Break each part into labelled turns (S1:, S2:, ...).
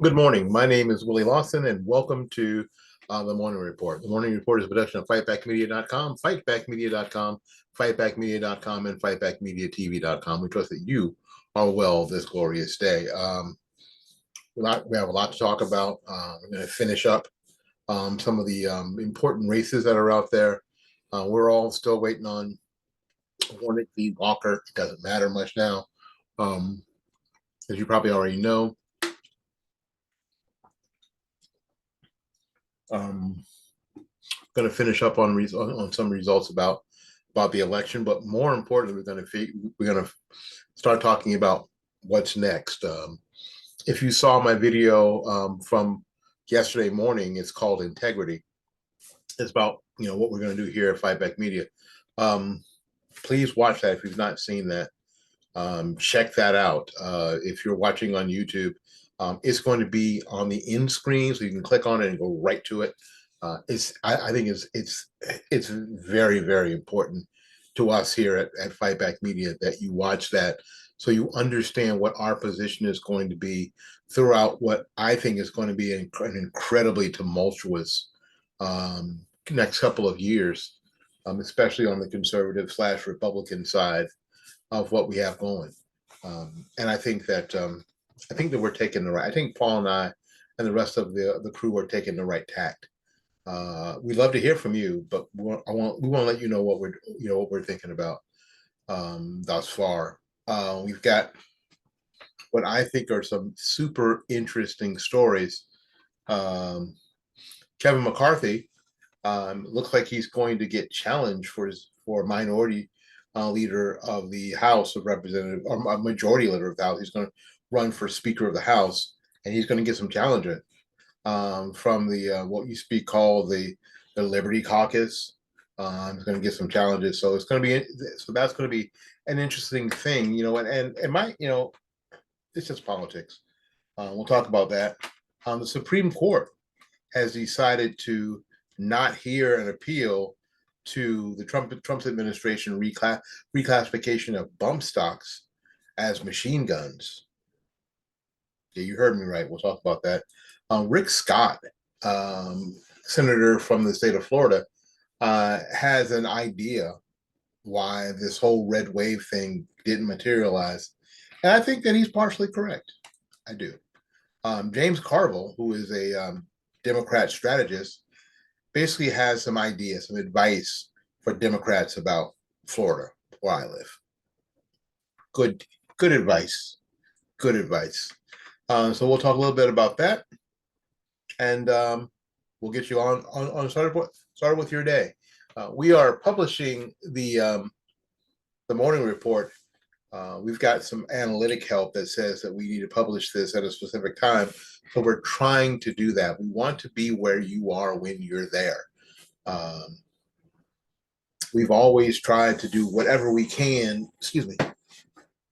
S1: Good morning. My name is Willie Lawson, and welcome to the Morning Report. The Morning Report is a production of fightbackmedia.com, fightbackmedia.com, fightbackmedia.com, and fightbackmediatv.com. We trust that you are well this glorious day. We have a lot to talk about. We're going to finish up some of the important races that are out there. We're all still waiting on Hornet v. Walker. It doesn't matter much now. As you probably already know, going to finish up on some results about the election, but more importantly, we're going to start talking about what's next. If you saw my video from yesterday morning, it's called Integrity. It's about what we're going to do here at Fightback Media. Please watch that if you've not seen that. Check that out. If you're watching on YouTube, it's going to be on the end screen, so you can click on it and go right to it. I think it's very, very important to us here at Fightback Media that you watch that, so you understand what our position is going to be throughout what I think is going to be an incredibly tumultuous next couple of years, especially on the conservative/Republican side of what we have going. And I think that we're taking the right. I think Paul and I and the rest of the crew are taking the right tact. We'd love to hear from you, but we want to let you know what we're thinking about thus far. We've got what I think are some super interesting stories. Kevin McCarthy looks like he's going to get challenged for minority leader of the House of Representatives, or majority leader of the House. He's going to run for Speaker of the House, and he's going to get some challenge from the what used to be called the Liberty Caucus. He's going to get some challenges, so that's going to be an interesting thing, and it's just politics. We'll talk about that. The Supreme Court has decided to not hear an appeal to the Trump's administration reclassification of bump stocks as machine guns. Yeah, you heard me right. We'll talk about that. Rick Scott, senator from the state of Florida, has an idea why this whole red wave thing didn't materialize. And I think that he's partially correct. I do. James Carville, who is a Democrat strategist, basically has some ideas, some advice for Democrats about Florida, where I live. Good advice. Good advice. So we'll talk a little bit about that, and we'll get you on started with your day. We are publishing the morning report. We've got some analytic help that says that we need to publish this at a specific time. So we're trying to do that. We want to be where you are when you're there. We've always tried to do whatever we can, to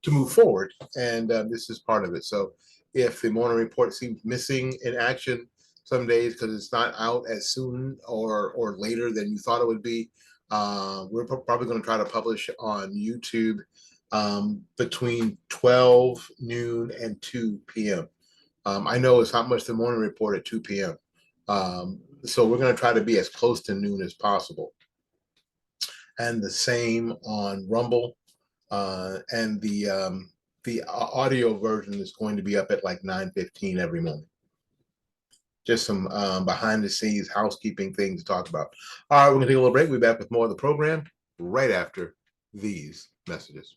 S1: move forward. And this is part of it. So if the morning report seems missing in action some days because it's not out as soon or later than you thought it would be, we're probably going to try to publish on YouTube between 12 noon and 2 p.m. I know it's not much the morning report at 2 p.m. So we're going to try to be as close to noon as possible. And the same on Rumble. And the audio version is going to be up at like 9:15 every morning. Just some behind the scenes housekeeping things to talk about. All right, we're going to take a little break. We'll be back with more of the program right after these messages.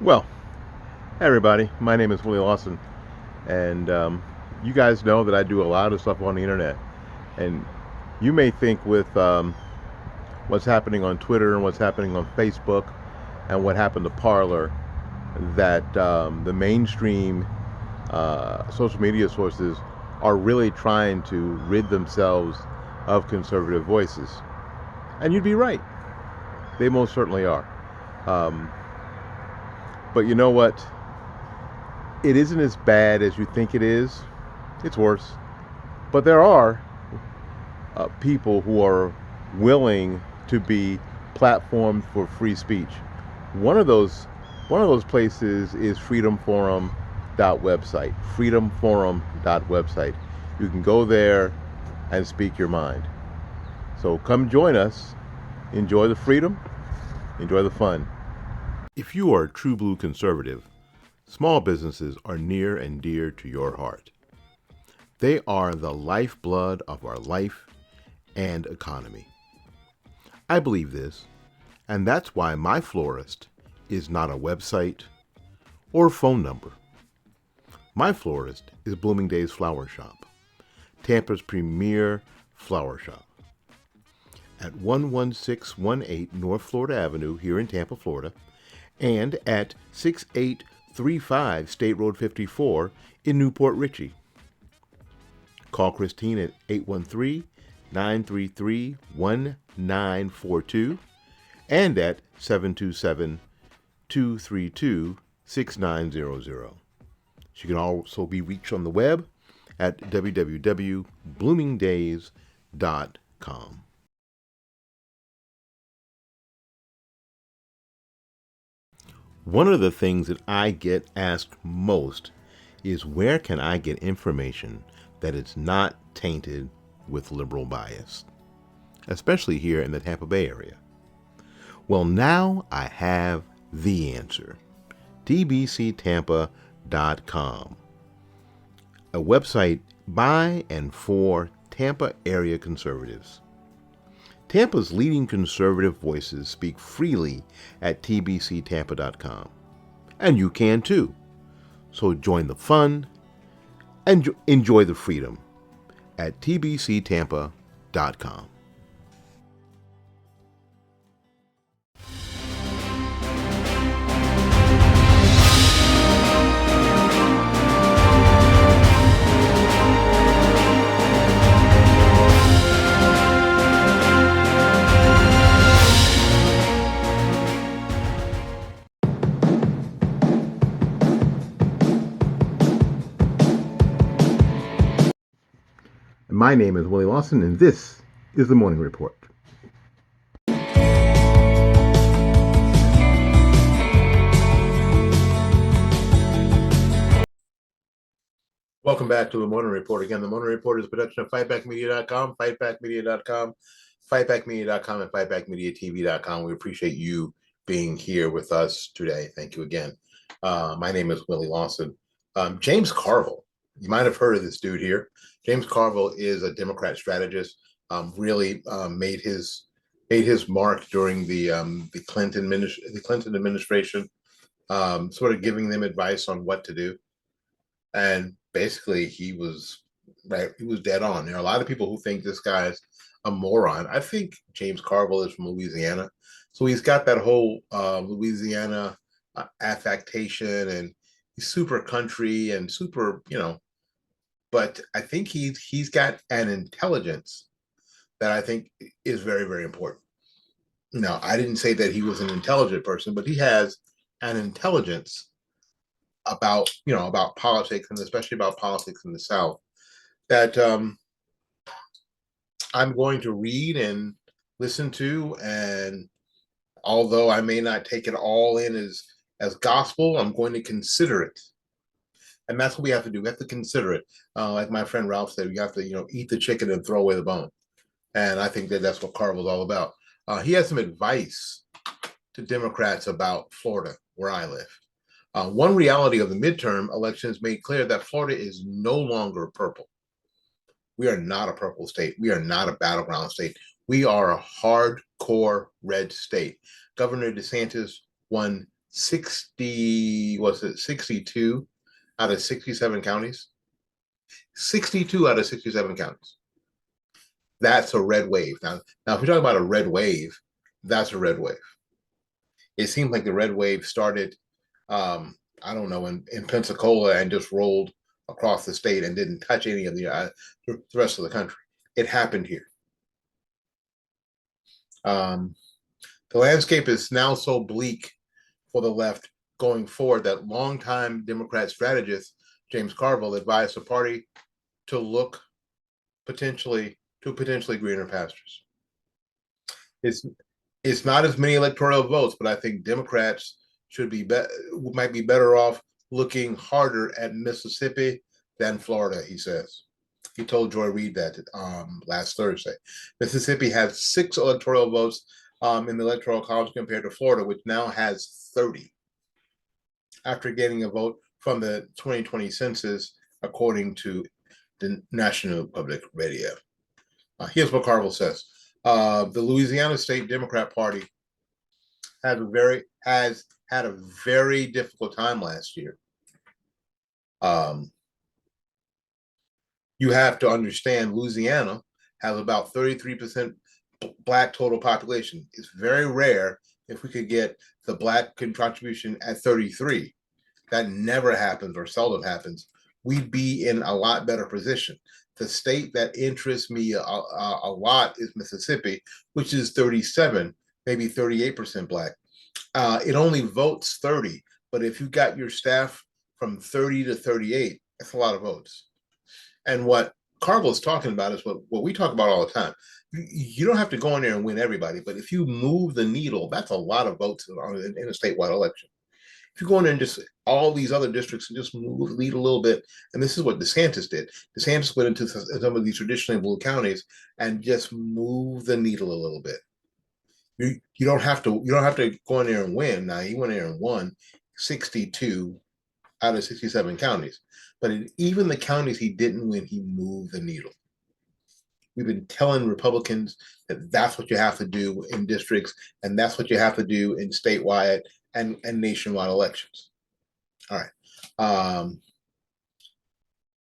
S2: Well, hey everybody, my name is Willie Lawson, and you guys know that I do a lot of stuff on the internet. And you may think with what's happening on Twitter and what's happening on Facebook and what happened to Parler that the mainstream social media sources are really trying to rid themselves of conservative voices. And you'd be right, they most certainly are. Um, but you know what? It isn't as bad as you think it is. It's worse. But there are people who are willing to be platformed for free speech. One of those one of those places is freedomforum.website. Freedomforum.website. You can go there and speak your mind. So come join us. Enjoy the freedom. Enjoy the fun. If you are a true blue conservative, small businesses are near and dear to your heart. They are the lifeblood of our life and economy. I believe this, and that's why my florist is not a website or a phone number. My florist is Blooming Days Flower Shop, Tampa's premier flower shop. At 11618 North Florida Avenue here in Tampa, Florida, and at 6835 State Road 54 in Newport Richey. Call Christine at 813-933-1942 and at 727-232-6900. She can also be reached on the web at www.bloomingdays.com. One of the things that I get asked most is where can I get information that is not tainted with liberal bias, especially here in the Tampa Bay area. Well, now I have the answer. tbctampa.com, a website by and for Tampa area conservatives. Tampa's leading conservative voices speak freely at tbctampa.com, and you can too. So join the fun and enjoy the freedom at tbctampa.com. My name is Willie Lawson, and this is the Morning Report.
S1: Welcome back to the Morning Report. Again, the Morning Report is a production of fightbackmedia.com, fightbackmedia.com, fightbackmedia.com, and fightbackmediatv.com. We appreciate you being here with us today. Thank you again. My name is Willie Lawson. James Carville, you might have heard of this dude here. James Carville is a Democrat strategist. Really made his mark during the Clinton administration, sort of giving them advice on what to do. And basically, he was right. He was dead on. There are a lot of people who think this guy's a moron. I think James Carville is from Louisiana, so he's got that whole Louisiana affectation, and he's super country and super, But I think he's got an intelligence that I think is very, very important. Now, I didn't say that he was an intelligent person, but he has an intelligence about politics, and especially about politics in the South, that I'm going to read and listen to. And although I may not take it all in as gospel, I'm going to consider it. And that's what we have to do. We have to consider it. Like my friend Ralph said, you have to, eat the chicken and throw away the bone. And I think that that's what Carville's all about. He has some advice to Democrats about Florida, where I live. One reality of the midterm elections made clear that Florida is no longer purple. We are not a purple state. We are not a battleground state. We are a hardcore red state. Governor DeSantis won was it 62 out of 67 counties? 62 out of 67 counties. That's a red wave. Now if we talk about a red wave, that's a red wave. It seems like the red wave started, I don't know, in Pensacola and just rolled across the state and didn't touch any of the rest of the country. It happened here. The landscape is now so bleak for the left going forward that longtime Democrat strategist James Carville advised the party to look potentially greener pastures. It's not as many electoral votes, but I think Democrats might be better off looking harder at Mississippi than Florida, he says. He told Joy Reid that last Thursday. Mississippi has 6 electoral votes in the Electoral College compared to Florida, which now has 30 after getting a vote from the 2020 census, according to the National Public Radio. Here's what Carville says. The Louisiana State Democrat Party has had a very difficult time last year. You have to understand Louisiana has about 33% Black total population. It's very rare if we could get the Black contribution at 33. That never happens or seldom happens. We'd be in a lot better position. The state that interests me a lot is Mississippi, which is 37, maybe 38% Black. It only votes 30, but if you got your staff from 30 to 38, that's a lot of votes. And what Carville is talking about is what we talk about all the time. You don't have to go in there and win everybody, but if you move the needle, that's a lot of votes in a statewide election. If you go in there and just all these other districts and just move the lead a little bit, and this is what DeSantis did. DeSantis went into some of these traditionally blue counties and just move the needle a little bit. You don't have to go in there and win. Now he went in there and won 62 out of 67 counties, but in even the counties he didn't win, he moved the needle. We've been telling Republicans that that's what you have to do in districts, and that's what you have to do in statewide and nationwide elections. All right.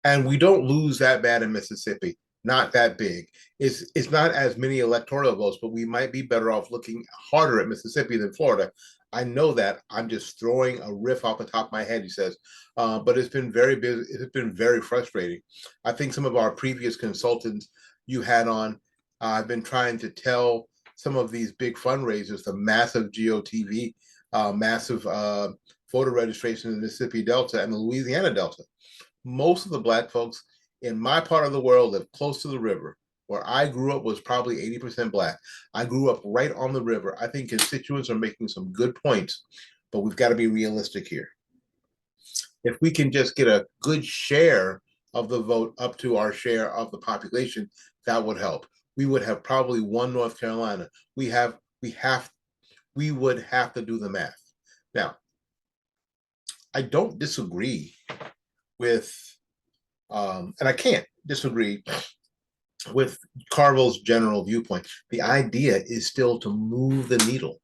S1: And we don't lose that bad in Mississippi, not that big. It's not as many electoral votes, but we might be better off looking harder at Mississippi than Florida. I know that. I'm just throwing a riff off the top of my head, he says. But it's been very busy. It's been very frustrating. I think some of our previous consultants you had on, I've been trying to tell some of these big fundraisers, the massive GOTV, massive voter registration in the Mississippi Delta and the Louisiana Delta. Most of the Black folks in my part of the world live close to the river. Where I grew up was probably 80% Black. I grew up right on the river. I think constituents are making some good points, but we've got to be realistic here. If we can just get a good share of the vote up to our share of the population, that would help. We would have probably won North Carolina. We would have to do the math. Now, I don't disagree with, and I can't disagree with Carville's general viewpoint. The idea is still to move the needle.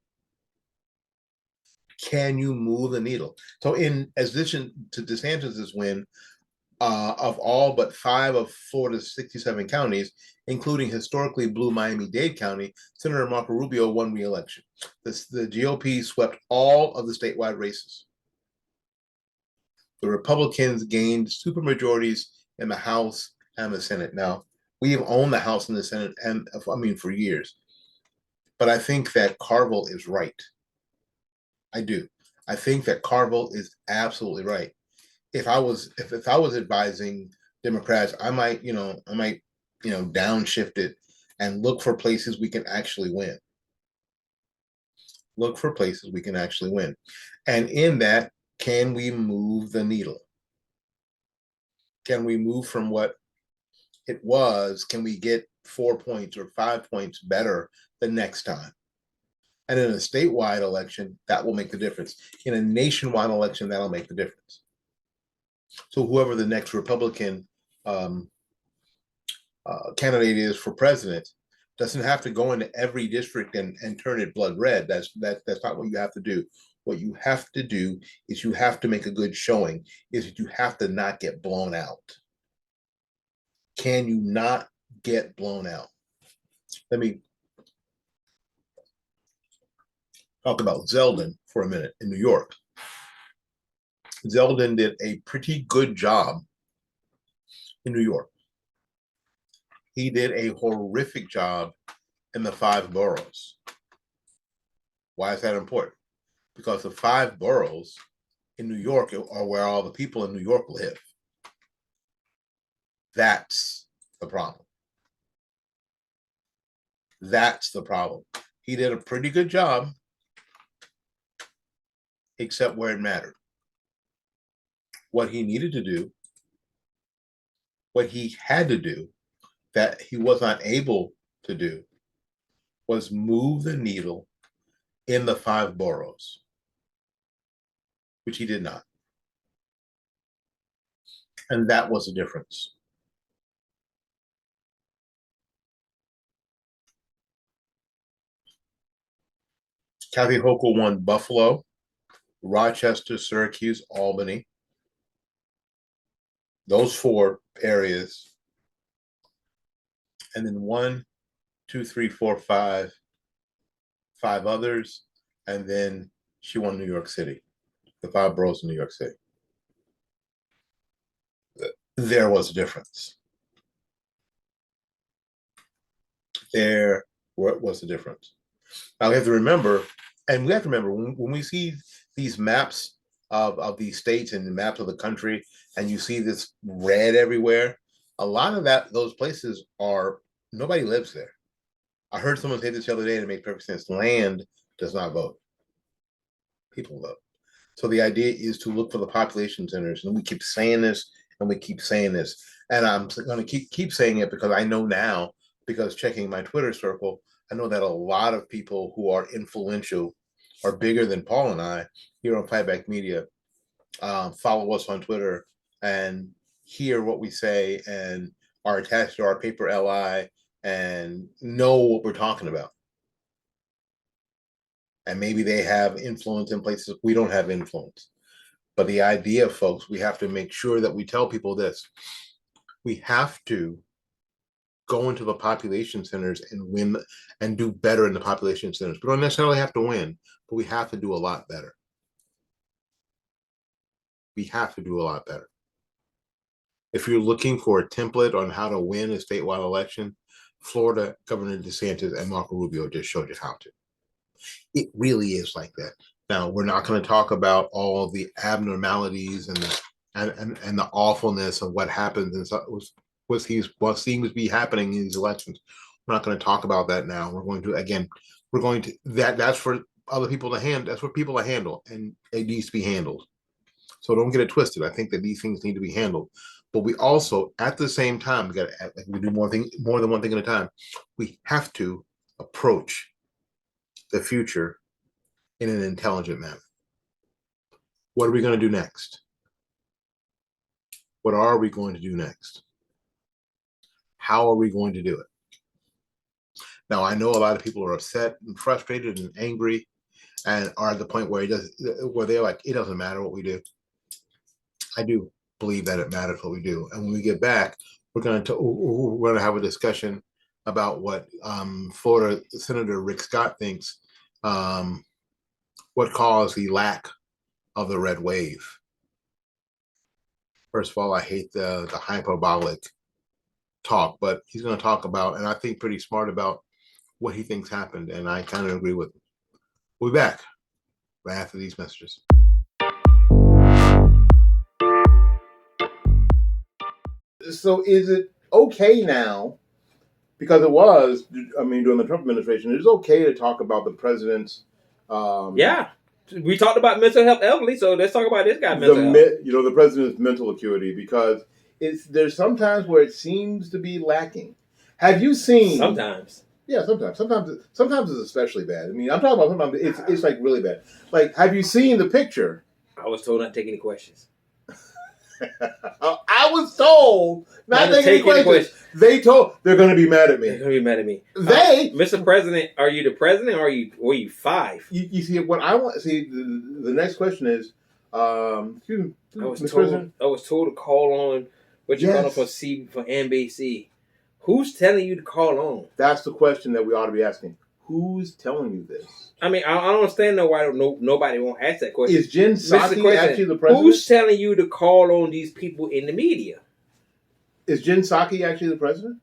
S1: Can you move the needle? So in addition to DeSantis's win, of all but 5 of Florida's 67 counties, including historically blue Miami-Dade County, Senator Marco Rubio won re-election. The GOP swept all of the statewide races. The Republicans gained supermajorities in the House and the Senate. Now, we have owned the House and the Senate, and for years. But I think that Carville is right. I do. I think that Carville is absolutely right. If I was advising Democrats, I might downshift it and look for places we can actually win. Look for places we can actually win. And in that, can we move the needle? Can we move from what it was? Can we get 4 points or 5 points better the next time? And in a statewide election, that will make the difference. In a nationwide election, that'll make the difference. So whoever the next Republican candidate is for president doesn't have to go into every district and turn it blood red. That's not what you have to do. What you have to do is you have to make a good showing, is that you have to not get blown out. Can you not get blown out? Let me talk about Zeldin for a minute in New York. Zeldin did a pretty good job in New York. He did a horrific job in the 5 boroughs. Why is that important? Because the 5 boroughs in New York are where all the people in New York live. That's the problem. That's the problem. He did a pretty good job, except where it mattered. What he needed to do, what he had to do, that he was not able to do, was move the needle in the 5 boroughs, which he did not. And that was the difference. Kathy Hochul won Buffalo, Rochester, Syracuse, Albany. Those 4 areas. And then 1, 2, 3, 4, 5 others. And then she won New York City, the 5 boroughs in New York City. There was a difference. There was a difference. Now we have to remember, and we have to remember when we see these maps of these states and the maps of the country, and you see this red everywhere, a lot of those places are, nobody lives there. I heard someone say this the other day and it made perfect sense. Land does not vote. People vote. So the idea is to look for the population centers, and we keep saying this and we keep saying this. And I'm going to keep saying it because I know now, because checking my Twitter circle, I know that a lot of people who are influential are bigger than Paul and I here on Fightback Media. Follow us on Twitter and hear what we say and are attached to our paper LI and know what we're talking about. And maybe they have influence in places we don't have influence. But the idea, folks, we have to make sure that we tell people this. We have to go into the population centers and win and do better in the population centers. We don't necessarily have to win, but we have to do a lot better. We have to do a lot better. If you're looking for a template on how to win a statewide election, Florida Governor DeSantis and Marco Rubio just showed you how to. It really is like that. Now, we're not going to talk about all the abnormalities and the awfulness of what happens and what seems to be happening in these elections. We're not going to talk about that now. That's for other people to handle. That's for people to handle, and it needs to be handled. So don't get it twisted. I think that these things need to be handled. But we also, at the same time, we do more than one thing at a time. We have to approach the future in an intelligent manner. What are we going to do next? What are we going to do next? How are we going to do it? Now, I know a lot of people are upset and frustrated and angry and are at the point where they're like, it doesn't matter what we do. I do believe that it matters what we do. And when we get back, we're going to have a discussion about what Florida Senator Rick Scott thinks what caused the lack of the red wave. First of all, I hate the hyperbolic talk, but he's going to talk about, and I think pretty smart about, what he thinks happened, and I kind of agree with him. We'll be back right after these messages. So is it okay now, because it was, during the Trump administration, it is okay to talk about the president's
S3: yeah. We talked about mental health elderly, so let's talk about this guy's mental health.
S1: The president's mental acuity, because there's sometimes where it seems to be lacking. Have you seen?
S3: Sometimes.
S1: Yeah, sometimes it's especially bad. I'm talking about sometimes it's like really bad. Like, have you seen the picture?
S3: I was told not to take any questions.
S1: I was told not to take any questions.
S2: They told they're going to be mad at
S3: They're
S2: me.
S3: gonna be mad at me.
S2: They,
S3: Mr. President, are you the president or were you 5?
S2: you see what I want. See, the next question is, excuse me,
S3: I was
S2: Mr.
S3: told
S2: President.
S3: to call on what you call
S2: Yes.
S3: it for NBC. Who's telling you to call on?
S2: That's the question that we ought to be asking. Who's telling you this?
S3: I mean, I don't understand why nobody won't ask that question.
S2: Is Jen
S3: Mr.
S2: Psaki
S3: President,
S2: actually the president?
S3: who's telling you to call on these people in the media?
S2: Is Jen Psaki actually the president?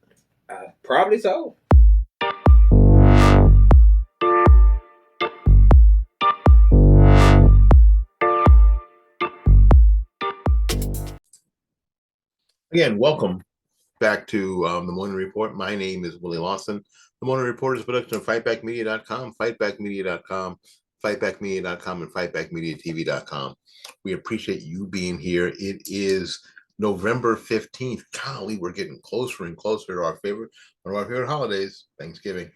S3: Probably so.
S1: Again, welcome back to the Morning Report. My name is Willie Lawson. The Morning Report is a production of fightbackmedia.com, fightbackmedia.com, fightbackmedia.com, and fightbackmediatv.com. We appreciate you being here. It is November 15th. Golly, we're getting closer and closer to one of our favorite holidays, Thanksgiving.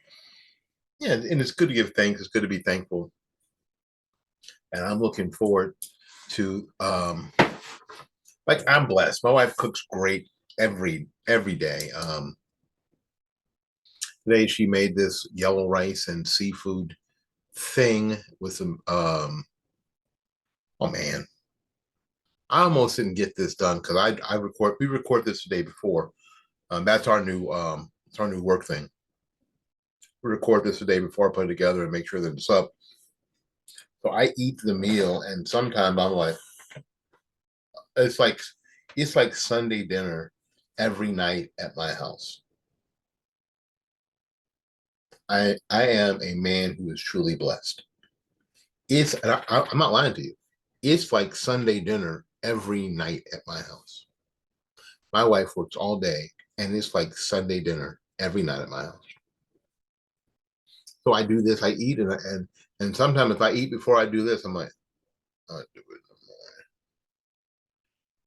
S1: Yeah, and it's good to give thanks. It's good to be thankful. And I'm looking forward to I'm blessed. My wife cooks great every day. Today she made this yellow rice and seafood thing with some oh man. I almost didn't get this done because we record this the day before. That's our new work thing. We record this the day before I put it together and make sure that it's up. So I eat the meal and sometimes I'm like, it's like Sunday dinner every night at my house. I am a man who is truly blessed. I'm not lying to you. It's like Sunday dinner every night at my house. My wife works all day, and it's like Sunday dinner every night at my house. So I do this. I eat, and sometimes if I eat before I do this, I'm like, I'll do it.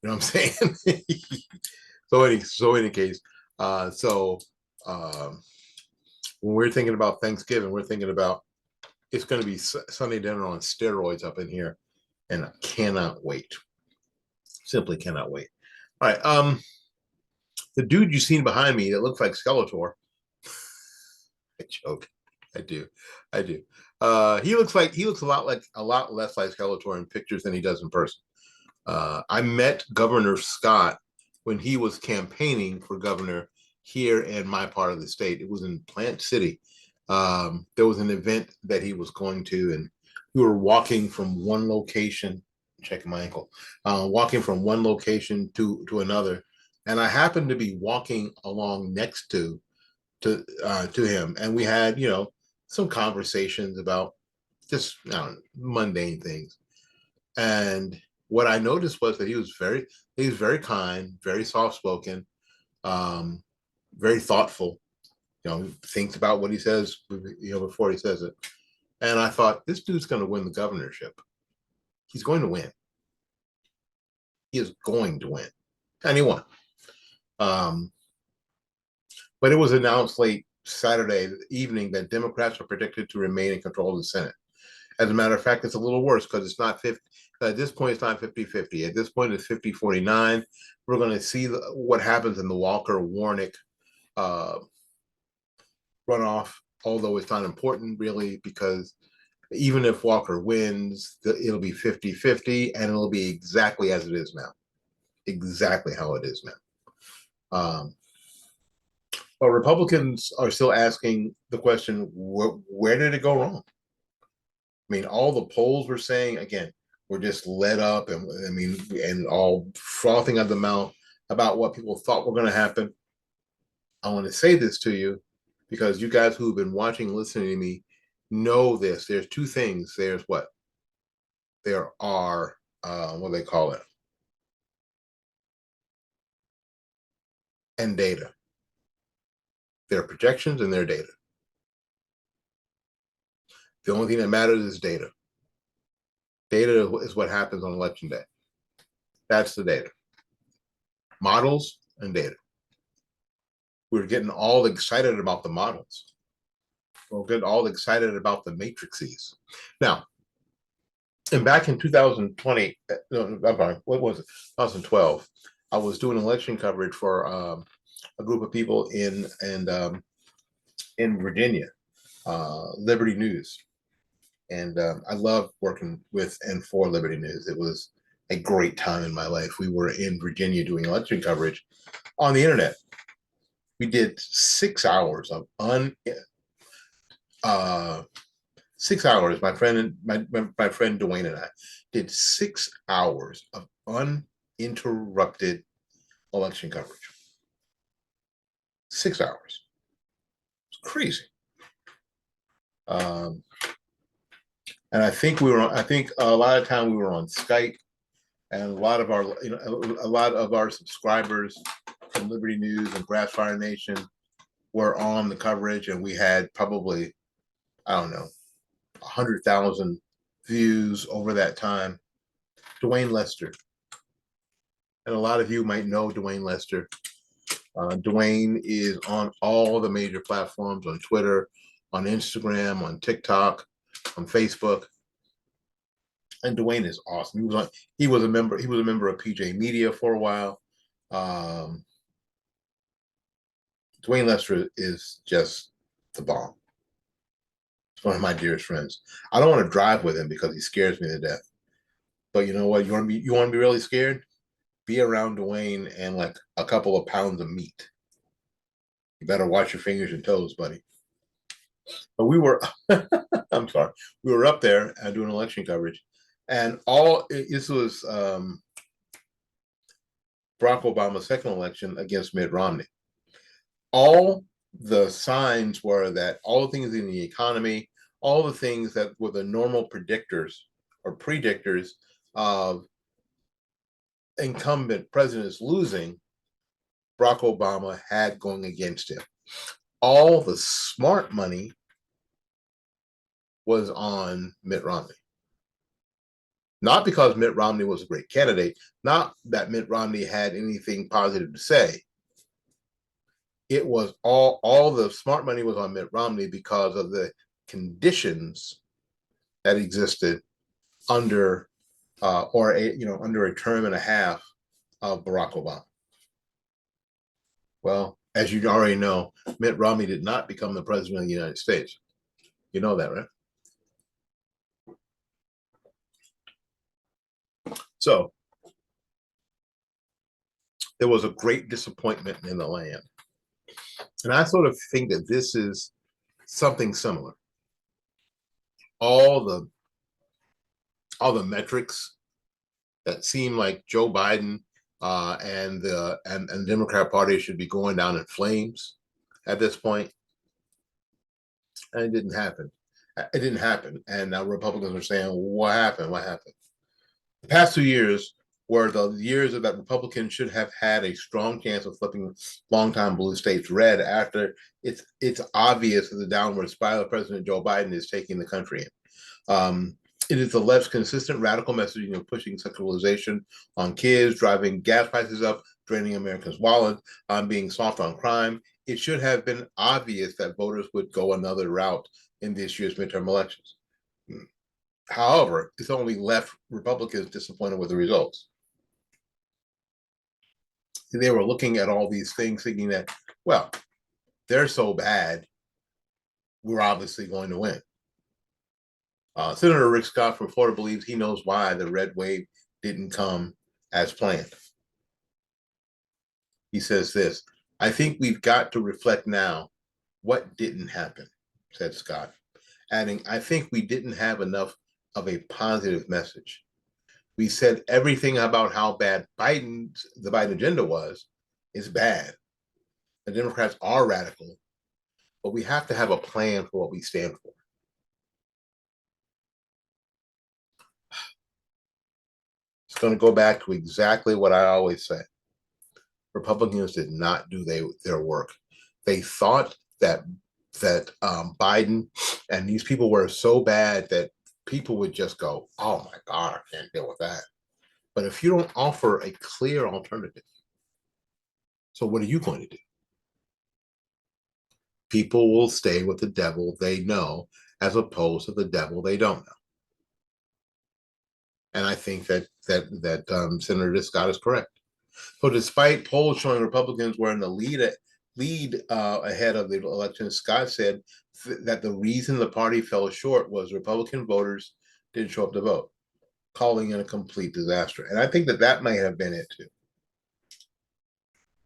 S1: You know what I'm saying? So in any case, when we're thinking about Thanksgiving, we're thinking about it's going to be Sunday dinner on steroids up in here, and I cannot wait. Simply cannot wait. All right, the dude you've seen behind me that looks like Skeletor. I joke. I do. He looks a lot less like Skeletor in pictures than he does in person. I met Governor Scott when he was campaigning for governor here in my part of the state. It was in Plant City. There was an event that he was going to, and we were walking from one location, checking my ankle, walking from one location to another. And I happened to be walking along next to him. And we had, some conversations about just mundane things. And what I noticed was that he was very kind, very soft-spoken, very thoughtful, thinks about what he says, before he says it. And I thought, this dude's going to win the governorship. He's going to win. He is going to win. And he won. But it was announced late Saturday evening that Democrats are predicted to remain in control of the Senate. As a matter of fact, it's a little worse because it's not 50. At this point, it's not 50-50. At this point, it's 50-49. We're going to see what happens in the Walker-Warnock runoff, although it's not important really, because even if Walker wins, it'll be 50-50, and it'll be exactly as it is now. Exactly how it is now. But Republicans are still asking the question, where did it go wrong? I mean, all the polls were saying, again, we're just led up and all frothing at the mouth about what people thought were going to happen. I want to say this to you because you guys who've been watching, listening to me know this. There's two things. There's what? There are, what do they call it? And data. There are projections and there are data. The only thing that matters is data. Data is what happens on election day. That's the data. Models and data. We're getting all excited about the models. We're getting all excited about the matrices. Now, and back in 2012, I was doing election coverage for a group of people in Virginia, Liberty News, and I love working with and for Liberty News. It was a great time in my life. We were in Virginia doing election coverage on the internet. We did 6 hours of 6 hours. My friend Dwayne and I did 6 hours of uninterrupted election coverage. 6 hours. It's crazy. And I think a lot of time we were on Skype, and a lot of our subscribers from Liberty News and Grassfire Nation were on the coverage, and we had probably, I don't know, 100,000 views over that time. Dwayne Lester, and a lot of you might know Dwayne Lester. Dwayne is on all the major platforms, on Twitter, on Instagram, on TikTok, on Facebook. And Dwayne is awesome. He was a member of PJ Media for a while. Dwayne Lester is just the bomb. He's one of my dearest friends. I don't want to drive with him because he scares me to death. But you know what? You want to be really scared? Be around Dwayne and like a couple of pounds of meat. You better watch your fingers and toes, buddy. But we were, I'm sorry, we were up there and doing election coverage, and this was Barack Obama's second election against Mitt Romney. All the signs were that all the things in the economy, all the things that were the normal predictors of incumbent presidents losing, Barack Obama had going against him. All the smart money was on Mitt Romney. Not because Mitt Romney was a great candidate, not that Mitt Romney had anything positive to say. It was all the smart money was on Mitt Romney because of the conditions that existed under under a term and a half of Barack Obama. Well, as you already know, Mitt Romney did not become the president of the United States. You know that, right? So there was a great disappointment in the land. And I sort of think that this is something similar. All the metrics that seem like Joe Biden and the Democrat Party should be going down in flames at this point, and it didn't happen. It didn't happen, and now Republicans are saying, "What happened? What happened?" The past 2 years were the years that Republicans should have had a strong chance of flipping longtime blue states red after it's obvious that the downward spiral President Joe Biden is taking the country in. It is the left's consistent radical messaging of pushing secularization on kids, driving gas prices up, draining Americans' wallets, being soft on crime. It should have been obvious that voters would go another route in this year's midterm elections. However, it's only left Republicans disappointed with the results. They were looking at all these things thinking that, well, they're so bad, we're obviously going to win. Senator Rick Scott from Florida believes he knows why the red wave didn't come as planned. He says this, "I think we've got to reflect now what didn't happen," said Scott, adding, "I think we didn't have enough of a positive message. We said everything about how bad the Biden agenda is bad. The Democrats are radical, but we have to have a plan for what we stand for." It's going to go back to exactly what I always say. Republicans did not do their work. They thought that Biden and these people were so bad that people would just go, "Oh my God, I can't deal with that." But if you don't offer a clear alternative, so what are you going to do? People will stay with the devil they know as opposed to the devil they don't know. And I think that Senator Scott is correct. So despite polls showing Republicans were in the lead ahead of the election, Scott said that the reason the party fell short was Republican voters didn't show up to vote, calling it a complete disaster. And I think that might have been it too.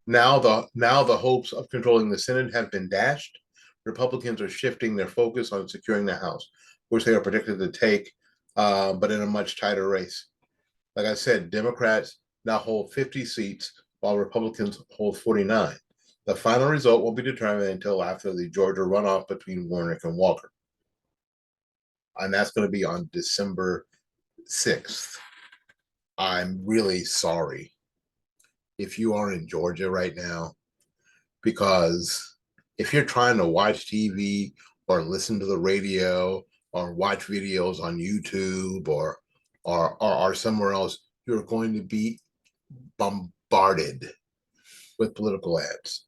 S1: Now the hopes of controlling the Senate have been dashed. Republicans are shifting their focus on securing the House, which they are predicted to take, but in a much tighter race. Like I said, Democrats now hold 50 seats while Republicans hold 49. The final result won't be determined until after the Georgia runoff between Warnock and Walker. And that's going to be on December 6th. I'm really sorry if you are in Georgia right now, because if you're trying to watch TV or listen to the radio or watch videos on YouTube or somewhere else, you're going to be bombarded with political ads.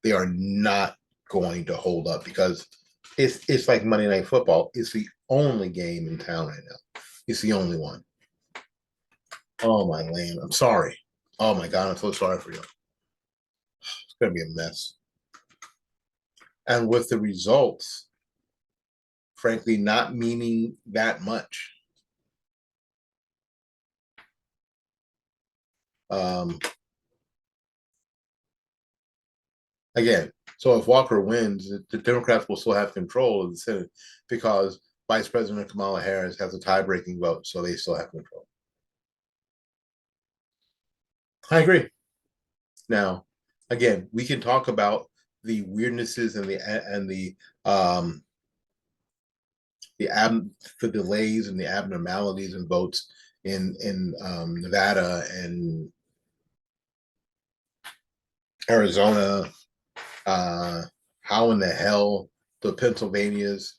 S1: They are not going to hold up because it's like Monday Night Football. It's the only game in town right now. It's the only one. Oh my land. I'm sorry. Oh my God, I'm so sorry for you. It's going to be a mess. And with the results, frankly, not meaning that much. Again, so if Walker wins, the Democrats will still have control of the Senate because Vice President Kamala Harris has a tie-breaking vote, so they still have control. I agree. Now, again, we can talk about the weirdnesses and the delays and the abnormalities in votes in Nevada and Arizona. How in the hell the Pennsylvanians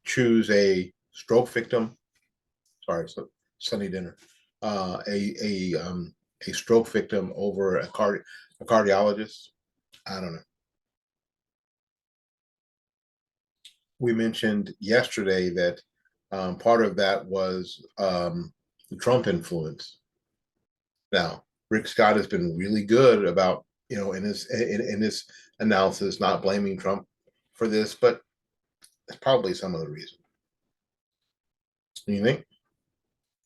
S1: choose a stroke victim? Sorry, so Sunday dinner. A stroke victim over a cardiologist. I don't know. We mentioned yesterday that part of that was the Trump influence. Now, Rick Scott has been really good about, in his analysis, not blaming Trump for this, but it's probably some of the reason. You think?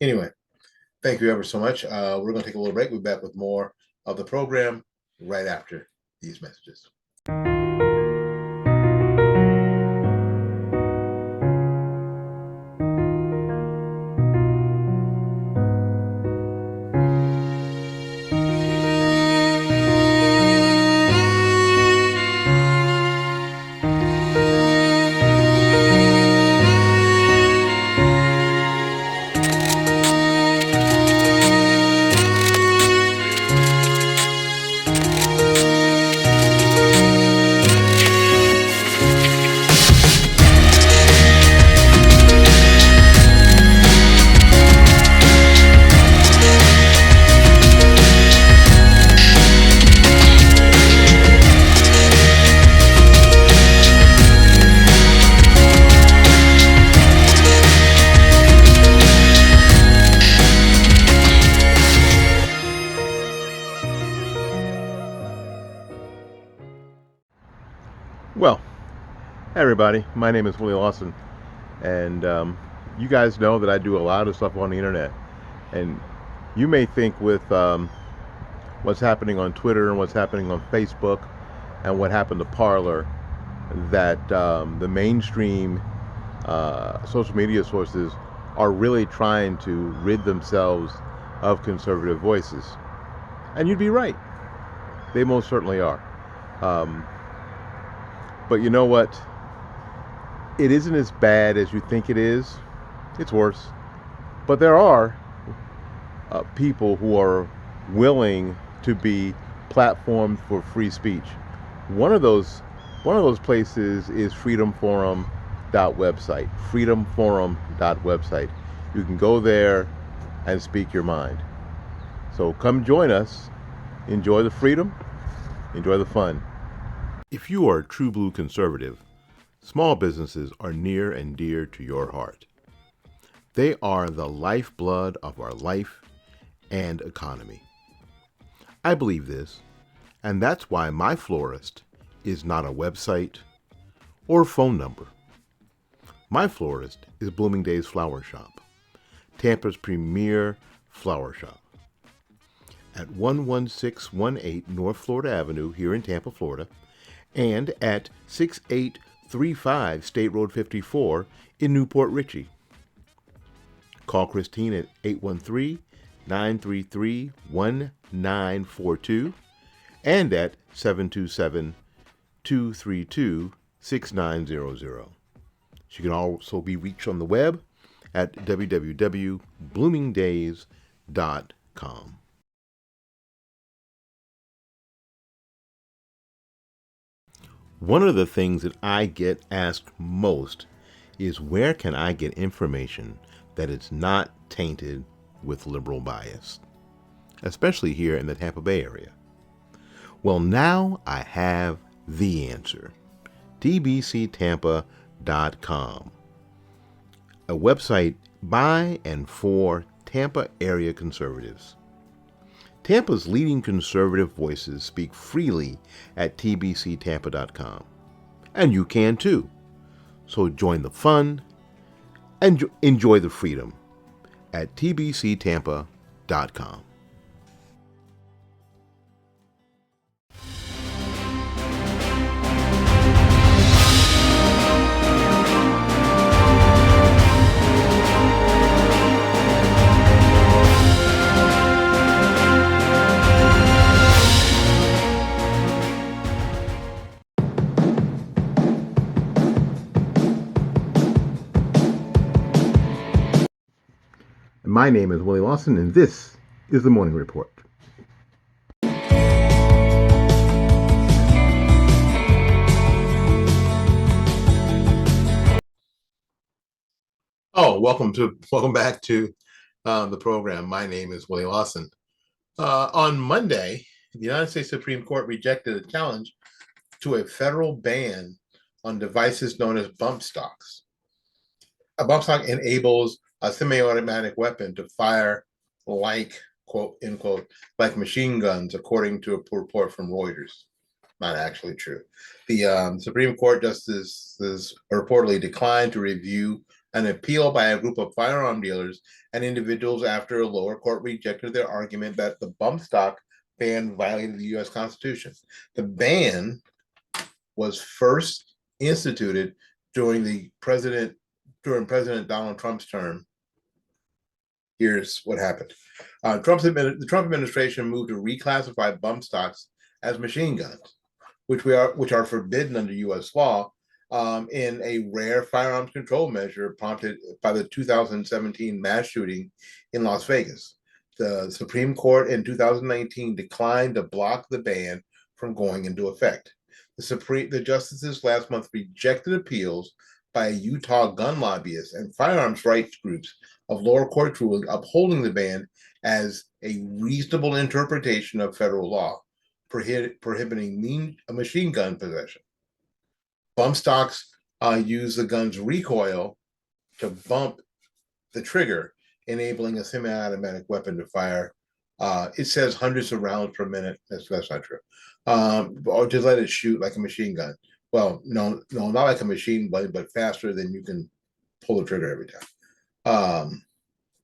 S1: Anyway, thank you ever so much. We're going to take a little break. We'll be back with more of the program right after these messages.
S2: Well, hey everybody, my name is Willie Lawson, and you guys know that I do a lot of stuff on the internet, and you may think with what's happening on Twitter and what's happening on Facebook and what happened to Parler that the mainstream social media sources are really trying to rid themselves of conservative voices, and you'd be right. They most certainly are. But you know what? It isn't as bad as you think it is. It's worse. But there are people who are willing to be platformed for free speech. One of those places is freedomforum.website. freedomforum.website. You can go there and speak your mind. So come join us. Enjoy the freedom. Enjoy the fun. If you are a true blue conservative, small businesses are near and dear to your heart. They are the lifeblood of our life and economy. I believe this, and that's why my florist is not a website or phone number. My florist is Blooming Days Flower Shop, Tampa's premier flower shop. At 11618 North Florida Avenue here in Tampa, Florida, and at 6835 State Road 54 in Newport Richey. Call Christine at 813-933-1942 and at 727-232-6900. She can also be reached on the web at www.bloomingdays.com. One of the things that I get asked most is where can I get information that is not tainted with liberal bias, especially here in the Tampa Bay area. Well, now I have the answer. tbctampa.com, a website by and for Tampa area conservatives. Tampa's leading conservative voices speak freely at tbctampa.com, and you can too. So join the fun and enjoy the freedom at tbctampa.com. My name is Willie Lawson, and this is the Morning Report.
S1: Welcome back to the program. My name is Willie Lawson. On Monday, the United States Supreme Court rejected a challenge to a federal ban on devices known as bump stocks. A bump stock enables a semi-automatic weapon to fire like, quote, end quote, like machine guns, according to a report from Reuters. Not actually true. The Supreme Court justices reportedly declined to review an appeal by a group of firearm dealers and individuals after a lower court rejected their argument that the bump stock ban violated the U.S. Constitution. The ban was first instituted during President Donald Trump's term. Here's what happened. The Trump administration moved to reclassify bump stocks as machine guns, which are forbidden under U.S. law, in a rare firearms control measure prompted by the 2017 mass shooting in Las Vegas. The Supreme Court in 2019 declined to block the ban from going into effect. The justices last month rejected appeals by Utah gun lobbyists and firearms rights groups of lower court ruling upholding the ban as a reasonable interpretation of federal law, prohibiting machine gun possession. Bump stocks use the gun's recoil to bump the trigger, enabling a semi-automatic weapon to fire. It says hundreds of rounds per minute. That's not true. Or just let it shoot like a machine gun. Well, no, not like a machine gun, but faster than you can pull the trigger every time.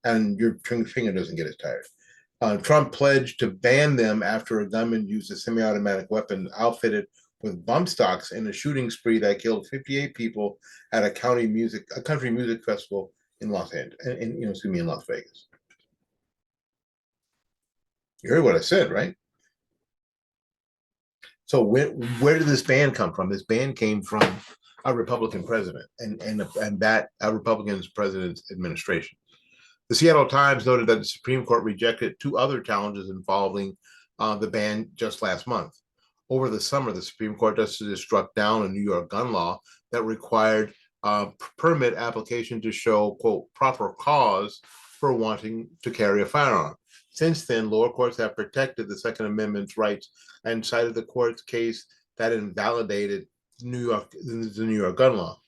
S1: And your finger doesn't get as tired. Trump pledged to ban them after a gunman used a semi-automatic weapon outfitted with bump stocks in a shooting spree that killed 58 people at a country music festival in Las Vegas. You heard what I said, right? So where did this ban come from? This ban came from a Republican president and that a Republican president's administration. The Seattle Times noted that the Supreme Court rejected two other challenges involving the ban just last month. Over the summer, the Supreme Court justices struck down a New York gun law that required permit application to show, quote, proper cause for wanting to carry a firearm. Since then, lower courts have protected the Second Amendment's rights and cited the court's case that invalidated the New York gun law.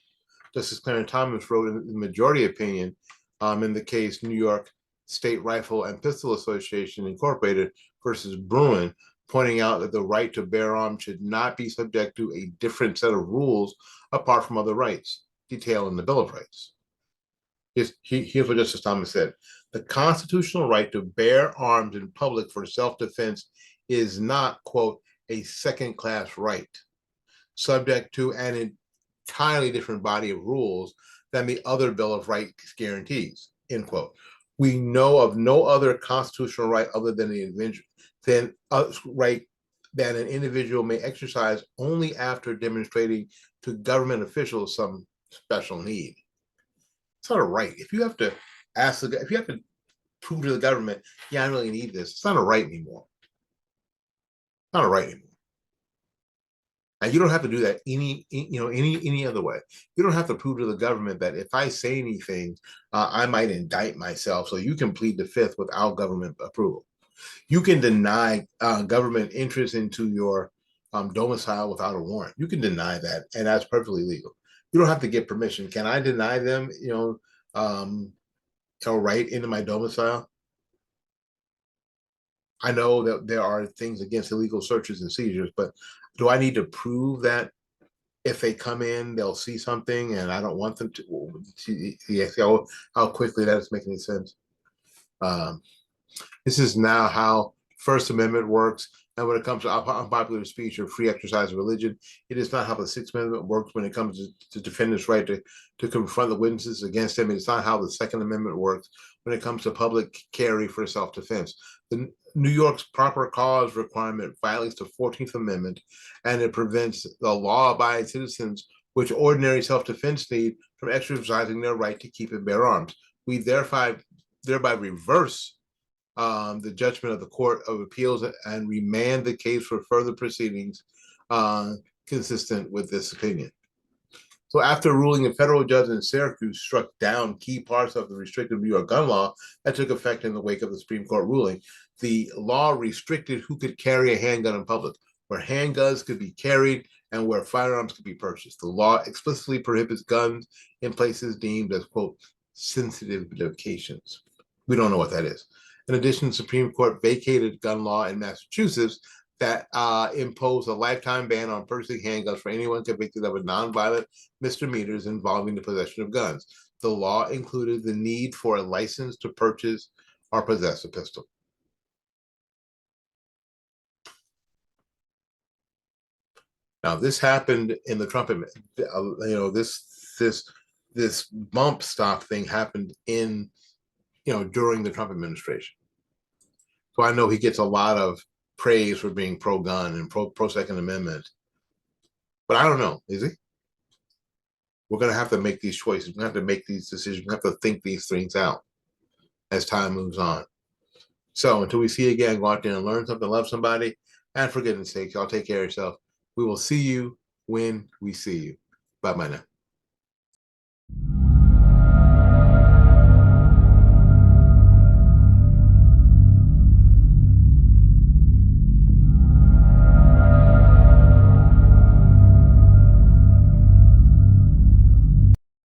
S1: Justice Clarence Thomas wrote in the majority opinion in the case New York State Rifle and Pistol Association Incorporated versus Bruin, pointing out that the right to bear arms should not be subject to a different set of rules apart from other rights detailed in the Bill of Rights. Here's what Justice Thomas said. The constitutional right to bear arms in public for self-defense is not, quote, a second-class right, subject to an entirely different body of rules than the other Bill of Rights guarantees, end quote. We know of no other constitutional right other than right that an individual may exercise only after demonstrating to government officials some special need. It's not a right. If you have to prove to the government, yeah, I really need this, it's not a right anymore. It's not a right anymore. And you don't have to do that any other way. You don't have to prove to the government that if I say anything, I might indict myself. So you can plead the fifth without government approval. You can deny government interest into your domicile without a warrant. You can deny that, and that's perfectly legal. You don't have to get permission. Can I deny them, right into my domicile? I know that there are things against illegal searches and seizures, but do I need to prove that if they come in, they'll see something and I don't want them to? See how quickly that doesn't make any sense. This is now how First Amendment works. And when it comes to unpopular speech or free exercise of religion, it is not how the Sixth Amendment works when it comes to defendants' right to confront the witnesses against them. It's not how the Second Amendment works when it comes to public carry for self-defense. The New York's proper cause requirement violates the 14th Amendment, and it prevents the law-abiding citizens, which ordinary self-defense need, from exercising their right to keep and bear arms. We thereby reverse the judgment of the Court of Appeals and remand the case for further proceedings consistent with this opinion. So after ruling, a federal judge in Syracuse struck down key parts of the restrictive New York gun law that took effect in the wake of the Supreme Court ruling. The law restricted who could carry a handgun in public, where handguns could be carried and where firearms could be purchased. The law explicitly prohibits guns in places deemed as, quote, sensitive locations. We don't know what that is. In addition, the Supreme Court vacated gun law in Massachusetts that imposed a lifetime ban on purchasing handguns for anyone convicted of a nonviolent misdemeanors involving the possession of guns. The law included the need for a license to purchase or possess a pistol. Now, this happened in the Trump, this bump stock thing happened in, during the Trump administration. So I know he gets a lot of praise for being pro-gun and pro-Second Amendment, but I don't know, is he? We're going to have to make these choices. We have to make these decisions. We have to think these things out as time moves on. So until we see you again, go out there and learn something, love somebody, and for goodness sake, y'all take care of yourself. We will see you when we see you. Bye-bye now.